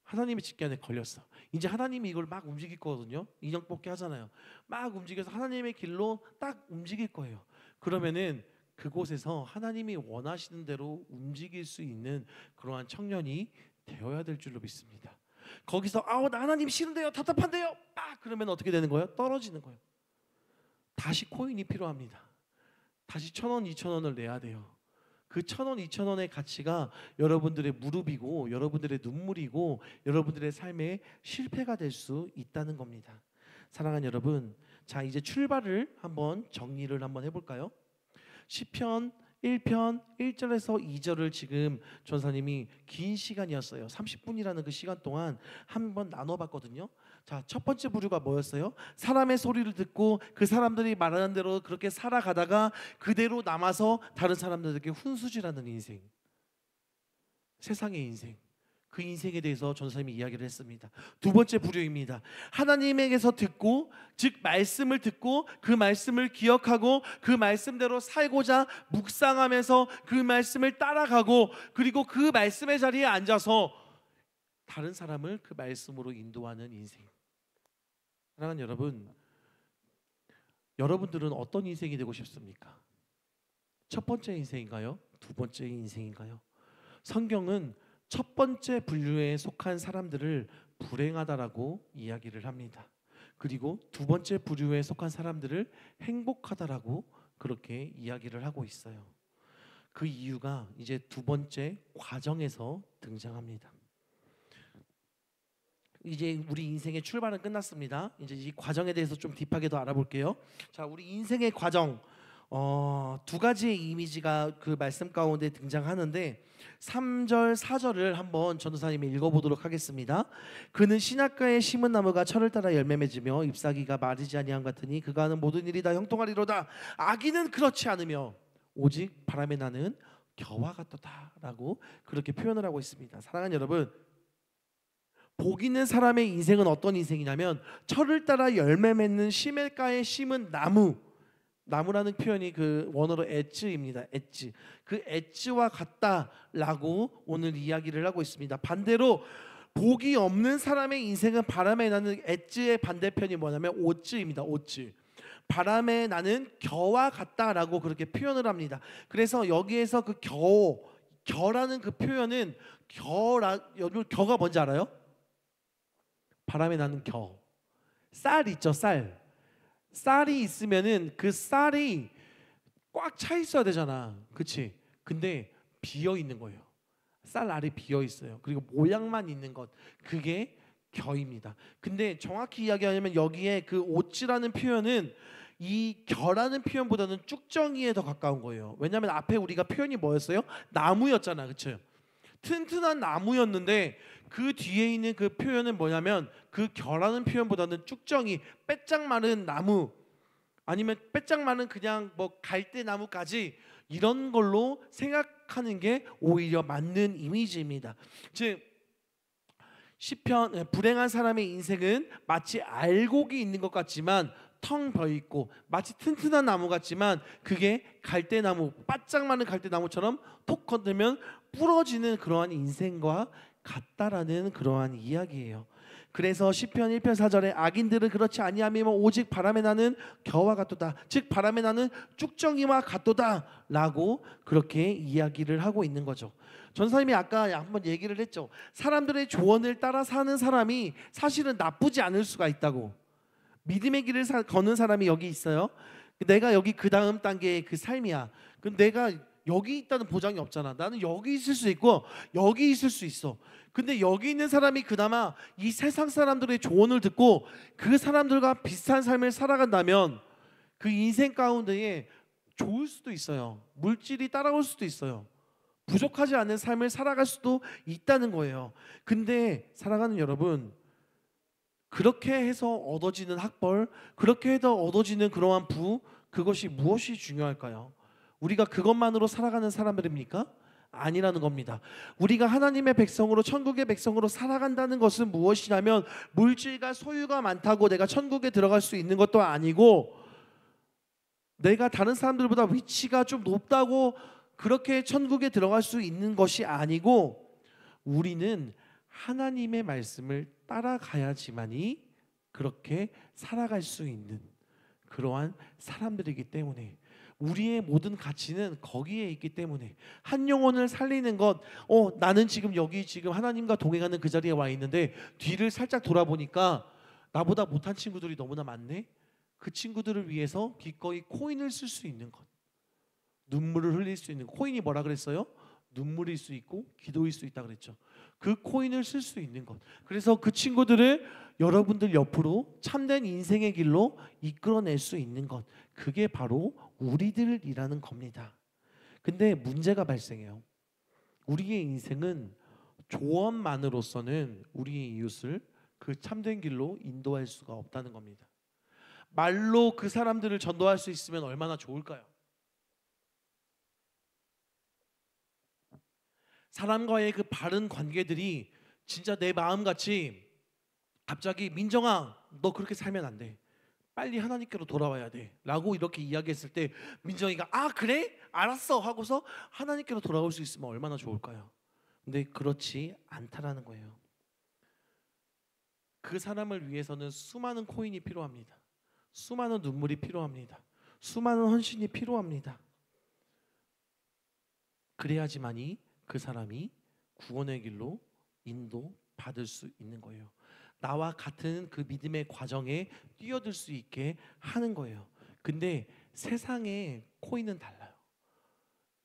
하나님의 집계 안에 걸렸어. 이제 하나님이 이걸 막 움직일 거거든요. 인형 뽑기 하잖아요. 막 움직여서 하나님의 길로 딱 움직일 거예요. 그러면은 그곳에서 하나님이 원하시는 대로 움직일 수 있는 그러한 청년이 되어야 될 줄로 믿습니다. 거기서 나 하나님 싫은데요, 답답한데요, 그러면 어떻게 되는 거예요? 떨어지는 거예요. 다시 코인이 필요합니다. 다시 1,000원, 2,000원을 내야 돼요. 그 1,000원, 2,000원의 가치가 여러분들의 무릎이고 여러분들의 눈물이고 여러분들의 삶의 실패가 될 수 있다는 겁니다. 사랑하는 여러분, 자 이제 출발을 한번 정리를 한번 해볼까요? 시편 1편 1절에서 2절을 지금 전사님이 긴 시간이었어요. 30분이라는 그 시간 동안 한번 나눠봤거든요. 자, 첫 번째 부류가 뭐였어요? 사람의 소리를 듣고 그 사람들이 말하는 대로 그렇게 살아가다가 그대로 남아서 다른 사람들에게 훈수질하는 인생, 세상의 인생. 그 인생에 대해서 전사님이 이야기를 했습니다. 두 번째 부류입니다. 하나님에게서 듣고, 즉 말씀을 듣고 그 말씀을 기억하고 그 말씀대로 살고자 묵상하면서 그 말씀을 따라가고 그리고 그 말씀의 자리에 앉아서 다른 사람을 그 말씀으로 인도하는 인생. 사랑하는 여러분, 여러분들은 어떤 인생이 되고 싶습니까? 첫 번째 인생인가요? 두 번째 인생인가요? 성경은 첫 번째 분류에 속한 사람들을 불행하다라고 이야기를 합니다. 그리고 두 번째 부류에 속한 사람들을 행복하다라고 그렇게 이야기를 하고 있어요. 그 이유가 이제 두 번째 과정에서 등장합니다. 이제 우리 인생의 출발은 끝났습니다. 이제 이 과정에 대해서 좀 딥하게 더 알아볼게요. 자, 우리 인생의 과정, 두 가지의 이미지가 그 말씀 가운데 등장하는데 3절, 4절을 한번 전도사님이 읽어보도록 하겠습니다. 그는 신학가에 심은 나무가 철을 따라 열매 맺으며 잎사귀가 마르지 아니함 같으니 그가 하는 모든 일이 다 형통하리로다. 악인은 그렇지 않으며 오직 바람에 나는 겨와 같도다라고 그렇게 표현을 하고 있습니다. 사랑하는 여러분, 복 있는 사람의 인생은 어떤 인생이냐면 철을 따라 열매 맺는 시냇가에 심은 나무라는 표현이 그 원어로 엣지입니다. 엣지. 그 엣지와 같다라고 오늘 이야기를 하고 있습니다. 반대로 복이 없는 사람의 인생은 바람에 나는 엣지의 반대편이 뭐냐면 오츠입니다. 오츠. 바람에 나는 겨와 같다라고 그렇게 표현을 합니다. 그래서 여기에서 그 겨라는 그 표현은 겨가 뭔지 알아요? 바람에 나는 겨. 쌀 있죠, 쌀. 쌀이 있으면은 그 쌀이 꽉 차 있어야 되잖아, 그치? 근데 비어 있는 거예요. 쌀 알이 비어 있어요. 그리고 모양만 있는 것, 그게 겨입니다. 근데 정확히 이야기하자면 여기에 그 오찌라는 표현은 이 겨라는 표현보다는 쭉정이에 더 가까운 거예요. 왜냐하면 앞에 우리가 표현이 뭐였어요? 나무였잖아, 그쵸? 튼튼한 나무였는데 그 뒤에 있는 그 표현은 뭐냐면 그 겨라는 표현보다는 쭉정이, 빼짝 마른 나무, 아니면 빼짝 마른 그냥 뭐 갈대나무까지 이런 걸로 생각하는 게 오히려 맞는 이미지입니다. 즉 불행한 사람의 인생은 마치 알곡이 있는 것 같지만 텅 비어있고, 마치 튼튼한 나무 같지만 그게 갈대나무, 바짝 마른 갈대나무처럼 톡 건들면 부러지는 그러한 인생과 같다라는 그러한 이야기예요. 그래서 시편 1편 4절에 악인들은 그렇지 아니하며 오직 바람에 나는 겨와 같도다, 즉 바람에 나는 쭉정이와 같도다 라고 그렇게 이야기를 하고 있는 거죠. 전사님이 아까 한번 얘기를 했죠. 사람들의 조언을 따라 사는 사람이 사실은 나쁘지 않을 수가 있다고. 믿음의 길을 걷는 사람이 여기 있어요. 내가 여기 그 다음 단계의 그 삶이야. 그럼 내가 여기 있다는 보장이 없잖아. 나는 여기 있을 수 있고 여기 있을 수 있어. 근데 여기 있는 사람이 그나마 이 세상 사람들의 조언을 듣고 그 사람들과 비슷한 삶을 살아간다면 그 인생 가운데에 좋을 수도 있어요. 물질이 따라올 수도 있어요. 부족하지 않은 삶을 살아갈 수도 있다는 거예요. 근데 사랑하는 여러분, 그렇게 해서 얻어지는 학벌, 그렇게 해서 얻어지는 그러한 그것이 무엇이 중요할까요? 우리가 그것만으로 살아가는 사람들입니까? 아니라는 겁니다. 우리가 하나님의 백성으로, 천국의 백성으로 살아간다는 것은 무엇이냐면, 물질과 소유가 많다고 내가 천국에 들어갈 수 있는 것도 아니고, 내가 다른 사람들보다 위치가 좀 높다고 그렇게 천국에 들어갈 수 있는 것이 아니고, 우리는 하나님의 말씀을 따라가야지만이 그렇게 살아갈 수 있는 그러한 사람들이기 때문에, 우리의 모든 가치는 거기에 있기 때문에, 한 영혼을 살리는 것, 나는 지금 여기 지금 하나님과 동행하는 그 자리에 와 있는데 뒤를 살짝 돌아보니까 나보다 못한 친구들이 너무나 많네. 그 친구들을 위해서 기꺼이 코인을 쓸 수 있는 것, 눈물을 흘릴 수 있는 것. 코인이 뭐라 그랬어요? 눈물일 수 있고 기도일 수 있다 그랬죠. 그 코인을 쓸 수 있는 것. 그래서 그 친구들을 여러분들 옆으로 참된 인생의 길로 이끌어낼 수 있는 것, 그게 바로 우리들이라는 겁니다. 근데 문제가 발생해요. 우리의 인생은 조언만으로서는 우리의 이웃을 그 참된 길로 인도할 수가 없다는 겁니다. 말로 그 사람들을 전도할 수 있으면 얼마나 좋을까요? 사람과의 그 바른 관계들이 진짜 내 마음같이, 갑자기 민정아 너 그렇게 살면 안 돼, 빨리 하나님께로 돌아와야 돼 라고 이렇게 이야기했을 때 민정이가 아 그래? 알았어 하고서 하나님께로 돌아올 수 있으면 얼마나 좋을까요? 근데 그렇지 않다라는 거예요. 그 사람을 위해서는 수많은 코인이 필요합니다. 수많은 눈물이 필요합니다. 수많은 헌신이 필요합니다. 그래야지만이 그 사람이 구원의 길로 인도받을 수 있는 거예요. 나와 같은 그 믿음의 과정에 뛰어들 수 있게 하는 거예요. 근데 세상의 코인은 달라요.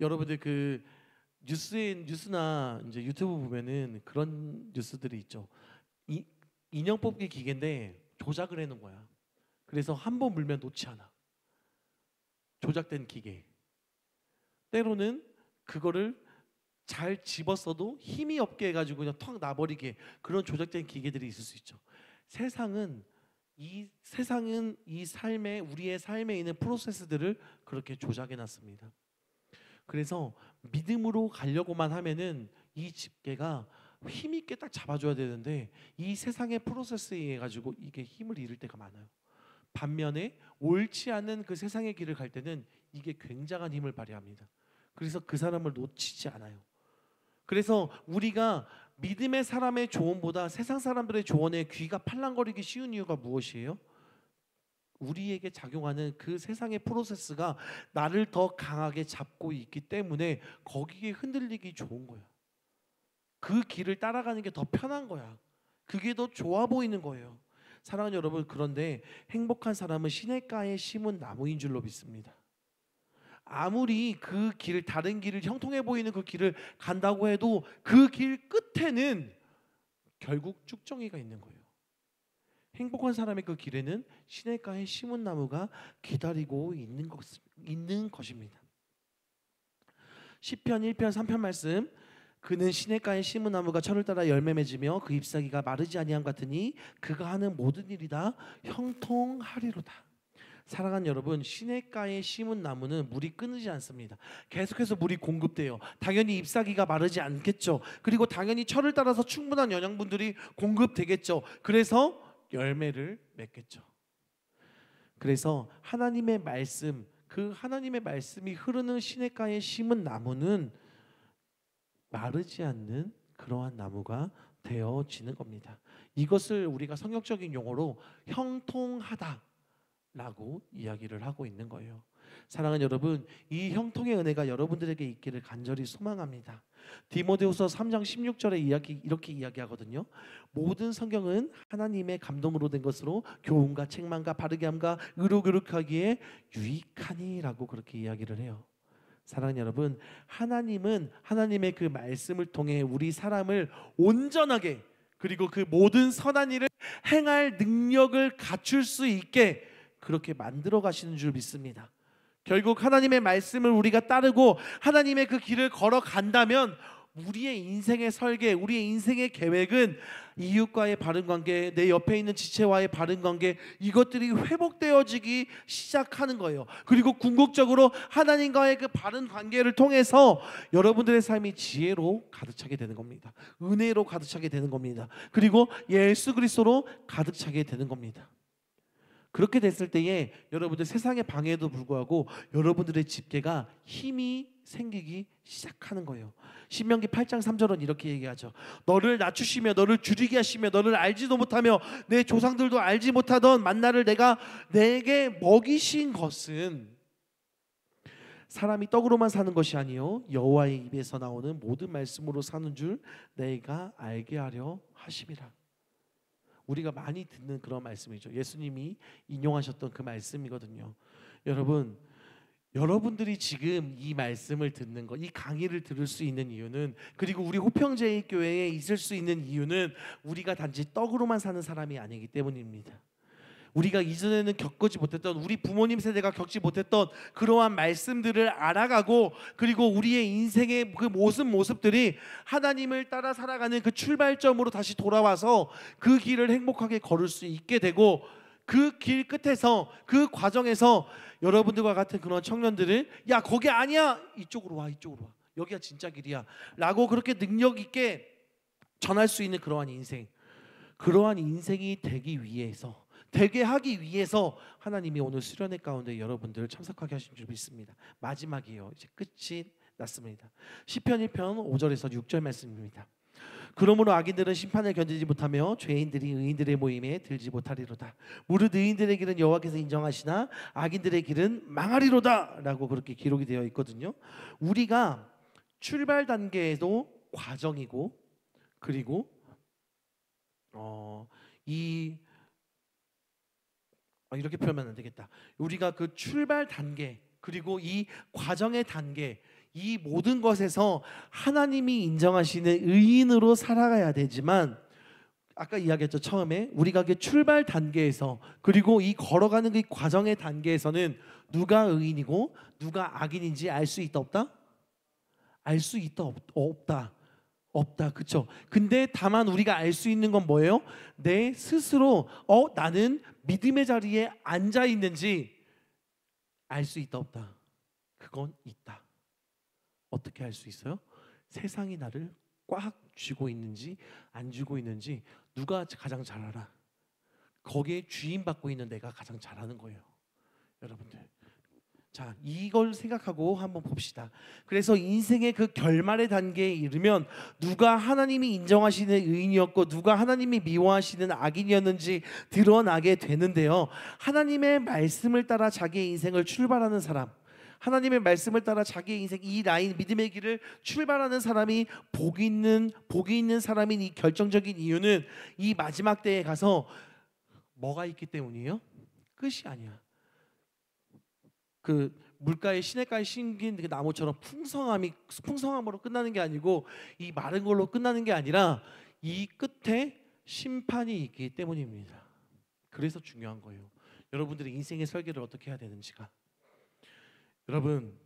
여러분들 그 뉴스나 이제 유튜브 보면은 그런 뉴스들이 있죠. 인형 뽑기 기계인데 조작을 해놓은 거야. 그래서 한 번 물면 놓지 않아. 조작된 기계. 때로는 그거를 잘 집었어도 힘이 없게 해가지고 그냥 턱 나버리게, 그런 조작된 기계들이 있을 수 있죠. 세상은 이 삶에, 우리의 삶에 있는 프로세스들을 그렇게 조작해 놨습니다. 그래서 믿음으로 가려고만 하면은 이 집게가 힘있게 딱 잡아줘야 되는데 이 세상의 프로세스에 의해 가지고 이게 힘을 잃을 때가 많아요. 반면에 옳지 않은 그 세상의 길을 갈 때는 이게 굉장한 힘을 발휘합니다. 그래서 그 사람을 놓치지 않아요. 그래서 우리가 믿음의 사람의 조언보다 세상 사람들의 조언에 귀가 팔랑거리기 쉬운 이유가 무엇이에요? 우리에게 작용하는 그 세상의 프로세스가 나를 더 강하게 잡고 있기 때문에 거기에 흔들리기 좋은 거야. 그 길을 따라가는 게 더 편한 거야. 그게 더 좋아 보이는 거예요. 사랑하는 여러분, 그런데 행복한 사람은 시냇가에 심은 나무인 줄로 믿습니다. 아무리 그 길, 다른 길을 형통해 보이는 그 길을 간다고 해도 그 길 끝에는 결국 쭉정이가 있는 거예요. 행복한 사람의 그 길에는 시냇가에 심은 나무가 기다리고 있는 것입니다. 시편 1편 3편 말씀, 그는 시냇가에 심은 나무가 철을 따라 열매 맺으며 그 잎사귀가 마르지 아니함 같으니 그가 하는 모든 일이 다 형통하리로다. 사랑하는 여러분, 시냇가에 심은 나무는 물이 끊이지 않습니다. 계속해서 물이 공급돼요. 당연히 잎사귀가 마르지 않겠죠. 그리고 당연히 철을 따라서 충분한 영양분들이 공급되겠죠. 그래서 열매를 맺겠죠. 그래서 하나님의 말씀, 그 하나님의 말씀이 흐르는 시냇가에 심은 나무는 마르지 않는 그러한 나무가 되어지는 겁니다. 이것을 우리가 성경적인 용어로 형통하다 라고 이야기를 하고 있는 거예요. 사랑하는 여러분, 이 형통의 은혜가 여러분들에게 있기를 간절히 소망합니다. 디모데후서 3장 16절에 이렇게 이야기하거든요. 모든 성경은 하나님의 감동으로 된 것으로 교훈과 책망과 바르게 함과 의로 교육하기에 유익하니라고 그렇게 이야기를 해요. 사랑하는 여러분, 하나님은 하나님의 그 말씀을 통해 우리 사람을 온전하게, 그리고 그 모든 선한 일을 행할 능력을 갖출 수 있게 그렇게 만들어 가시는 줄 믿습니다. 결국 하나님의 말씀을 우리가 따르고 하나님의 그 길을 걸어간다면 우리의 인생의 설계, 우리의 인생의 계획은 이웃과의 바른 관계, 내 옆에 있는 지체와의 바른 관계, 이것들이 회복되어지기 시작하는 거예요. 그리고 궁극적으로 하나님과의 그 바른 관계를 통해서 여러분들의 삶이 지혜로 가득 차게 되는 겁니다. 은혜로 가득 차게 되는 겁니다. 그리고 예수 그리스도로 가득 차게 되는 겁니다. 그렇게 됐을 때에 여러분들 세상의 방해에도 불구하고 여러분들의 집계가 힘이 생기기 시작하는 거예요. 신명기 8장 3절은 이렇게 얘기하죠. 너를 낮추시며 너를 줄이게 하시며 너를 알지도 못하며 내 조상들도 알지 못하던 만나를 내가 내게 먹이신 것은 사람이 떡으로만 사는 것이 아니요 여호와의 입에서 나오는 모든 말씀으로 사는 줄 내가 알게 하려 하심이라. 우리가 많이 듣는 그런 말씀이죠. 예수님이 인용하셨던 그 말씀이거든요. 여러분들이 지금 이 말씀을 듣는 것, 이 강의를 들을 수 있는 이유는, 그리고 우리 호평제일교회에 있을 수 있는 이유는 우리가 단지 떡으로만 사는 사람이 아니기 때문입니다. 우리가 이전에는 겪지 못했던, 우리 부모님 세대가 겪지 못했던 그러한 말씀들을 알아가고, 그리고 우리의 인생의 그 모습들이 하나님을 따라 살아가는 그 출발점으로 다시 돌아와서 그 길을 행복하게 걸을 수 있게 되고, 그 길 끝에서, 그 과정에서 여러분들과 같은 그런 청년들을 야 거기 아니야, 이쪽으로 와, 이쪽으로 와, 여기가 진짜 길이야 라고 그렇게 능력 있게 전할 수 있는 그러한 인생, 그러한 인생이 되게 하기 위해서 하나님이 오늘 수련회 가운데 여러분들을 참석하게 하신 줄 믿습니다. 마지막이에요. 이제 끝이 났습니다. 시편 1편 5절에서 6절 말씀입니다. 그러므로 악인들은 심판을 견디지 못하며 죄인들이 의인들의 모임에 들지 못하리로다. 무릇 의인들의 길은 여호와께서 인정하시나 악인들의 길은 망하리로다 라고 그렇게 기록이 되어 있거든요. 우리가 출발 단계에도 과정이고, 그리고 이렇게 표현하면 안 되겠다. 우리가 그 출발 단계, 그리고 이 과정의 단계, 이 모든 것에서 하나님이 인정하시는 의인으로 살아가야 되지만, 아까 이야기했죠. 처음에 우리가 그 출발 단계에서, 그리고 이 걸어가는 그 과정의 단계에서는 누가 의인이고 누가 악인인지 알 수 있다 없다? 알 수 있다 없다? 없다. 그렇죠? 근데 다만 우리가 알 수 있는 건 뭐예요? 내 스스로 나는 믿음의 자리에 앉아 있는지 알 수 있다 없다? 그건 있다. 어떻게 알 수 있어요? 세상이 나를 꽉 쥐고 있는지 안 쥐고 있는지 누가 가장 잘 알아? 거기에 주인받고 있는 내가 가장 잘하는 거예요. 여러분들, 자, 이걸 생각하고 한번 봅시다. 그래서 인생의 그 결말의 단계에 이르면 누가 하나님이 인정하시는 의인이었고 누가 하나님이 미워하시는 악인이었는지 드러나게 되는데요. 하나님의 말씀을 따라 자기의 인생을 출발하는 사람, 하나님의 말씀을 따라 자기의 인생, 이 라인, 믿음의 길을 출발하는 사람이 복이 있는 사람인 이 결정적인 이유는 이 마지막 때에 가서 뭐가 있기 때문이에요? 끝이 아니야. 그 물가에 시냇가에 심긴 그 나무처럼 풍성함으로 끝나는 게 아니고, 이 마른 걸로 끝나는 게 아니라 이 끝에 심판이 있기 때문입니다. 그래서 중요한 거예요. 여러분들의 인생의 설계를 어떻게 해야 되는지가. 여러분,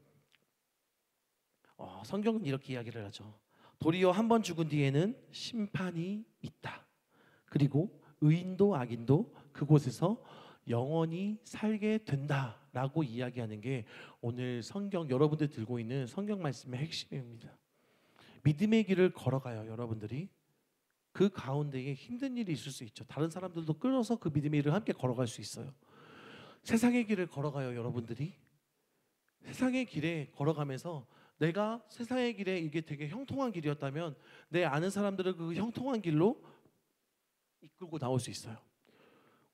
성경은 이렇게 이야기를 하죠. 도리어 한 번 죽은 뒤에는 심판이 있다. 그리고 의인도 악인도 그곳에서 영원히 살게 된다라고 이야기하는 게 오늘 성경 여러분들 들고 있는 성경 말씀의 핵심입니다. 믿음의 길을 걸어가요. 여러분들이 그 가운데에 힘든 일이 있을 수 있죠. 다른 사람들도 끌어서 그 믿음의 길을 함께 걸어갈 수 있어요. 세상의 길을 걸어가요. 여러분들이 세상의 길에 걸어가면서 내가 세상의 길에 이게 되게 형통한 길이었다면 내 아는 사람들을 그 형통한 길로 이끌고 나올 수 있어요.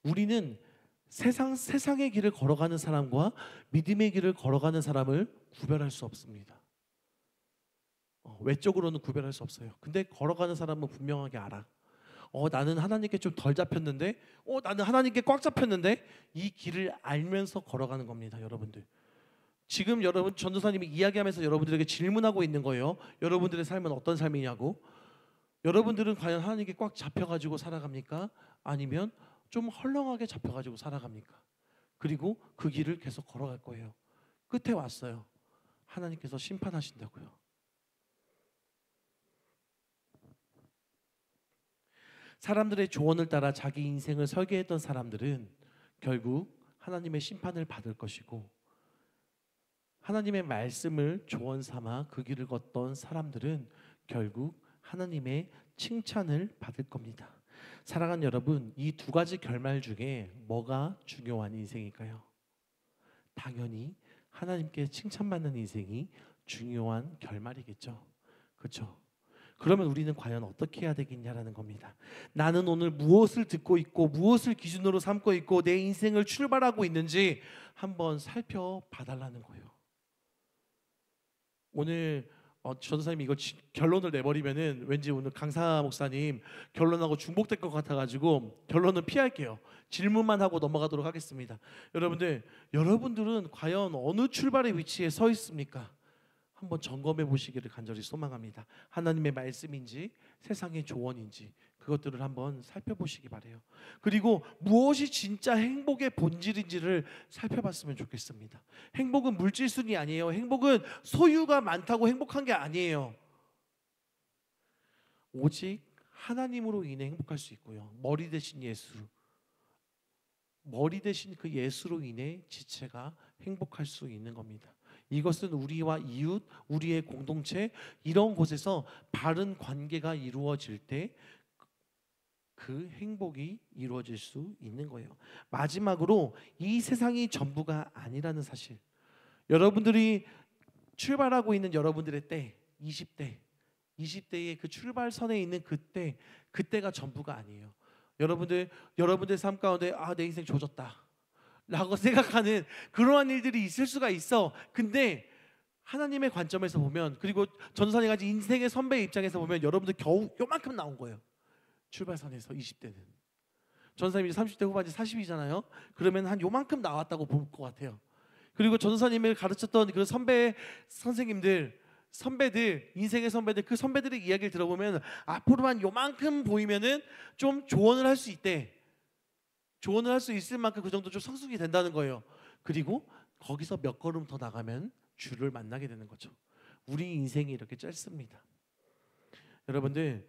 우리는 세상의 길을 걸어가는 사람과 믿음의 길을 걸어가는 사람을 구별할 수 없습니다. 외적으로는 구별할 수 없어요. 근데 걸어가는 사람은 분명하게 알아. 나는 하나님께 좀 덜 잡혔는데, 나는 하나님께 꽉 잡혔는데, 이 길을 알면서 걸어가는 겁니다, 여러분들. 지금 여러분 전도사님이 이야기하면서 여러분들에게 질문하고 있는 거예요. 여러분들의 삶은 어떤 삶이냐고. 여러분들은 과연 하나님께 꽉 잡혀가지고 살아갑니까? 아니면 좀 헐렁하게 잡혀가지고 살아갑니까? 그리고 그 길을 계속 걸어갈 거예요. 끝에 왔어요. 하나님께서 심판하신다고요. 사람들의 조언을 따라 자기 인생을 설계했던 사람들은 결국 하나님의 심판을 받을 것이고, 하나님의 말씀을 조언 삼아 그 길을 걷던 사람들은 결국 하나님의 칭찬을 받을 겁니다. 사랑하는 여러분, 이 두 가지 결말 중에 뭐가 중요한 인생일까요? 당연히 하나님께 칭찬받는 인생이 중요한 결말이겠죠. 그렇죠? 그러면 우리는 과연 어떻게 해야 되겠냐라는 겁니다. 나는 오늘 무엇을 듣고 있고 무엇을 기준으로 삼고 있고 내 인생을 출발하고 있는지 한번 살펴봐달라는 거예요. 오늘 전도사님이 이거 결론을 내버리면은 왠지 오늘 강사 목사님 결론하고 중복될 것 같아가지고 결론은 피할게요. 질문만 하고 넘어가도록 하겠습니다. 여러분들은 과연 어느 출발의 위치에 서 있습니까? 한번 점검해 보시기를 간절히 소망합니다. 하나님의 말씀인지 세상의 조언인지 그것들을 한번 살펴보시기 바래요. 그리고 무엇이 진짜 행복의 본질인지를 살펴봤으면 좋겠습니다. 행복은 물질순이 아니에요. 행복은 소유가 많다고 행복한 게 아니에요. 오직 하나님으로 인해 행복할 수 있고요. 머리 대신 예수, 머리 대신 그 예수로 인해 지체가 행복할 수 있는 겁니다. 이것은 우리와 이웃, 우리의 공동체 이런 곳에서 바른 관계가 이루어질 때 그 행복이 이루어질 수 있는 거예요. 마지막으로 이 세상이 전부가 아니라는 사실. 여러분들이 출발하고 있는 여러분들의 때 20대의 그 출발선에 있는 그때가 전부가 아니에요. 여러분들 삶 가운데 내 인생 조졌다 라고 생각하는 그러한 일들이 있을 수가 있어. 근데 하나님의 관점에서 보면, 그리고 전도사님 같이 인생의 선배의 입장에서 보면 여러분들 겨우 요만큼 나온 거예요. 출발선에서 20대는. 전도사님이 30대 후반이 40이잖아요. 그러면 한 요만큼 나왔다고 볼 것 같아요. 그리고 전도사님을 가르쳤던 그 선생님들, 인생의 선배들, 그 선배들의 이야기를 들어보면 앞으로만 요만큼 보이면은 좀 조언을 할 수 있대. 조언을 할 수 있을 만큼 그 정도 좀 성숙이 된다는 거예요. 그리고 거기서 몇 걸음 더 나가면 주를 만나게 되는 거죠. 우리 인생이 이렇게 짧습니다. 여러분들,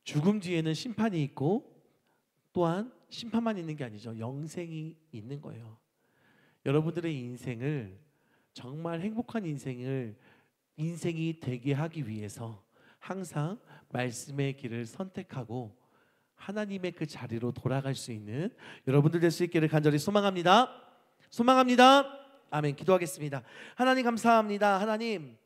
죽음 뒤에는 심판이 있고 또한 심판만 있는 게 아니죠. 영생이 있는 거예요. 여러분들의 인생을 정말 행복한 인생이 되게 하기 위해서 항상 말씀의 길을 선택하고 하나님의 그 자리로 돌아갈 수 있는 여러분들 될 수 있기를 간절히 소망합니다. 아멘. 기도하겠습니다. 하나님 감사합니다. 하나님,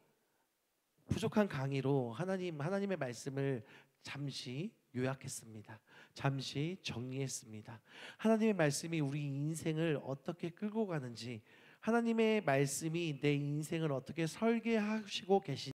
부족한 강의로 하나님의 말씀을 잠시 요약했습니다. 잠시 정리했습니다. 하나님의 말씀이 우리 인생을 어떻게 끌고 가는지, 하나님의 말씀이 내 인생을 어떻게 설계하시고 계신지